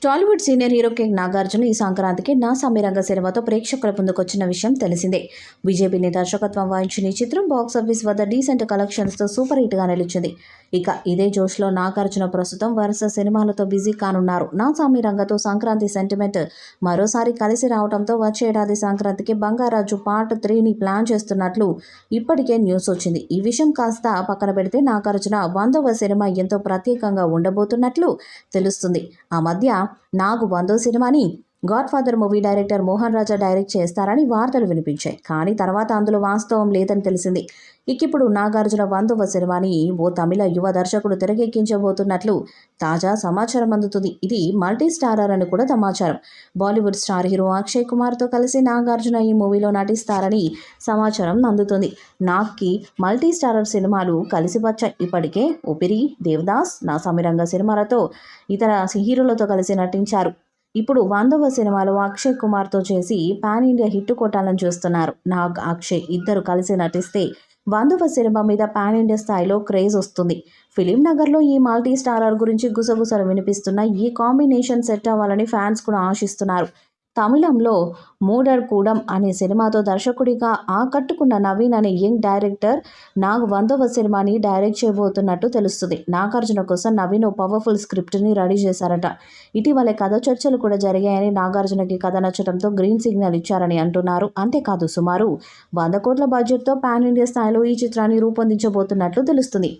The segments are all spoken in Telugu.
Tollywood senior hero king Nagarjuna ఈ సంక్రాంతికి నా సమీరంగ సినిమాతో ప్రేక్షకుల ముందుకొచ్చిన విషయం తెలిసిందే. బీజేపీని దర్శకత్వం వహించిన ఈ చిత్రం బాక్సాఫీస్ వద్ద డీసెంట్ కలెక్షన్స్తో సూపర్ హిట్గా నిలిచింది. ఇక ఇదే జోష్లో నాగార్జున ప్రస్తుతం వరుస సినిమాలతో బిజీ కానున్నారు. నా సమీరంగతో సంక్రాంతి సెంటిమెంట్ మరోసారి కలిసి రావడంతో వచ్చే ఏడాది సంక్రాంతికి బంగారాజు పార్ట్ 3ని ప్లాన్ చేస్తున్నట్లు ఇప్పటికే న్యూస్ వచ్చింది. ఈ విషయం కాస్త పక్కన పెడితే నాగార్జున 100వ సినిమా ఎంతో ప్రత్యేకంగా ఉండబోతున్నట్లు తెలుస్తుంది. ఆ మధ్య నాగు 100వ సినిమాని Godfather movie director Mohan Raja direct చేస్తారని వార్తలు వినిపించాయి. కానీ తర్వాత అందులో వాస్తవం లేదని తెలిసింది. ఇప్పుడు నాగార్జున 100వ సినిమాని ఓ తమిళ యువ దర్శకుడు తెరకెక్కించబోతున్నట్లు తాజా సమాచారం అందుతుంది. ఇది మల్టీ స్టారర్ అని కూడా సమాచారం. బాలీవుడ్ స్టార్ హీరో అక్షయ్ కుమార్తో కలిసి నాగార్జున ఈ మూవీలో నటిస్తారని సమాచారం అందుతుంది. నాగ్కి మల్టీ స్టారర్ సినిమాలు కలిసి వచ్చాయి. ఇప్పటికే ఊపిరి, దేవదాస్, నా సమీరంగ సినిమాలతో ఇతర హీరోలతో కలిసి నటించారు. ఇప్పుడు 100వ సినిమాలో అక్షయ్ కుమార్తో చేసి పాన్ ఇండియా హిట్ కొట్టాలని చూస్తున్నారు. నాగ్, అక్షయ్ ఇద్దరు కలిసి నటిస్తే 100వ సినిమా మీద పాన్ ఇండియా స్థాయిలో క్రేజ్ వస్తుంది. ఫిలిం నగర్లో ఈ మల్టీ స్టారర్ గురించి గుసగుసలు వినిపిస్తున్న ఈ కాంబినేషన్ సెట్ అవ్వాలని ఫ్యాన్స్ కూడా ఆశిస్తున్నారు. తమిళంలో మూడర్ కూడం అనే సినిమాతో దర్శకుడిగా ఆకట్టుకున్న నవీన్ అనే యంగ్ డైరెక్టర్ నాగ్ 100వ సినిమాని డైరెక్ట్ చేయబోతున్నట్టు తెలుస్తుంది. నాగార్జున కోసం నవీన్ ఓ పవర్ఫుల్ స్క్రిప్ట్ని రెడీ చేశారట. ఇటీవలే కథ చర్చలు కూడా జరిగాయని, నాగార్జునకి కథ నచ్చడంతో గ్రీన్ సిగ్నల్ ఇచ్చారని అంటున్నారు. అంతేకాదు, సుమారు 100 కోట్ల బడ్జెట్తో పాన్ ఇండియా స్థాయిలో ఈ చిత్రాన్ని రూపొందించబోతున్నట్లు తెలుస్తుంది.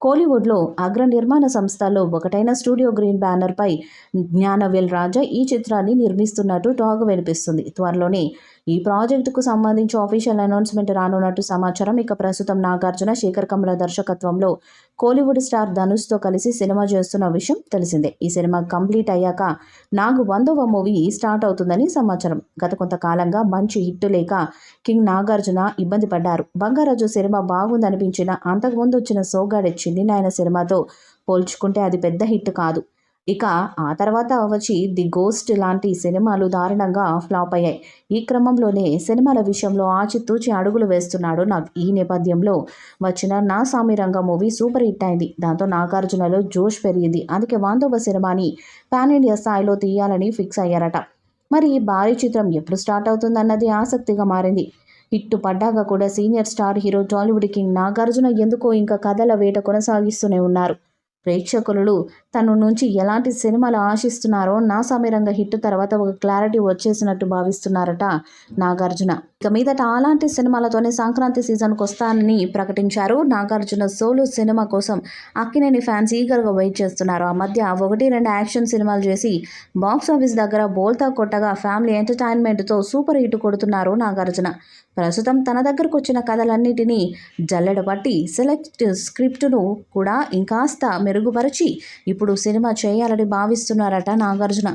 కోలీవుడ్లో అగ్ర నిర్మాణ సంస్థల్లో ఒకటైన స్టూడియో గ్రీన్ బ్యానర్పై జ్ఞానవేల్ రాజా ఈ చిత్రాన్ని నిర్మిస్తున్నట్టు టాక్ వినిపిస్తుంది. త్వరలోనే ఈ ప్రాజెక్టుకు సంబంధించి ఆఫీషియల్ అనౌన్స్మెంట్ రానున్నట్టు సమాచారం. ఇక ప్రస్తుతం నాగార్జున శేఖర్ కమ్ల దర్శకత్వంలో కోలీవుడ్ స్టార్ ధనుష్తో కలిసి సినిమా చేస్తున్న విషయం తెలిసిందే. ఈ సినిమా కంప్లీట్ అయ్యాక నాగ్ 100వ మూవీ స్టార్ట్ అవుతుందని సమాచారం. గత కొంతకాలంగా మంచి హిట్ లేక కింగ్ నాగార్జున ఇబ్బంది పడ్డారు. బంగారాజు సినిమా బాగుందనిపించిన అంతకుముందు వచ్చిన సోగ్గాడే చిన్ని నాయన సినిమాతో పోల్చుకుంటే అది పెద్ద హిట్ కాదు. ఇక ఆ తర్వాత వచ్చి ది గోస్ట్ లాంటి సినిమాలు దారుణంగా ఫ్లాప్ అయ్యాయి. ఈ క్రమంలోనే సినిమాల విషయంలో ఆచితూచి అడుగులు వేస్తున్నాడు నాగ్. ఈ నేపథ్యంలో వచ్చిన నా సమీరంగ మూవీ సూపర్ హిట్ అయింది. దాంతో నాగార్జునలో జోష్ పెరిగింది. అందుకే 100వ సినిమాని పాన్ ఇండియా స్థాయిలో తీయాలని ఫిక్స్ అయ్యారట. మరి ఈ భారీ చిత్రం ఎప్పుడు స్టార్ట్ అవుతుందన్నది ఆసక్తిగా మారింది. హిట్ పడ్డాక కూడా senior star hero Tollywood king Nagarjuna ఎందుకో ఇంకా కథల వేట కొనసాగిస్తూనే ఉన్నారు. ప్రేక్షకులు తన నుంచి ఎలాంటి సినిమాలు ఆశిస్తున్నారో నా సమీరంగ హిట్ తర్వాత ఒక క్లారిటీ వచ్చేసినట్టు భావిస్తున్నారట నాగార్జున. ఇక మీదట అలాంటి సినిమాలతోనే సంక్రాంతి సీజన్కి వస్తానని ప్రకటించారు. నాగార్జున సోలో సినిమా కోసం అక్కినేని ఫ్యాన్స్ ఈగర్గా వెయిట్ చేస్తున్నారు. ఆ మధ్య 1-2 యాక్షన్ సినిమాలు చేసి బాక్సాఫీస్ దగ్గర బోల్తా కొట్టగా ఫ్యామిలీ ఎంటర్టైన్మెంట్తో సూపర్ హిట్ కొడుతున్నారు నాగార్జున. ప్రస్తుతం తన దగ్గరకు వచ్చిన కథలన్నిటినీ జల్లెడబట్టి సెలెక్ట్ స్క్రిప్ట్ను కూడా ఇంకాస్త మెరుగుపరిచి ఇప్పుడు సినిమా చేయాలని భావిస్తున్నారట నాగార్జున.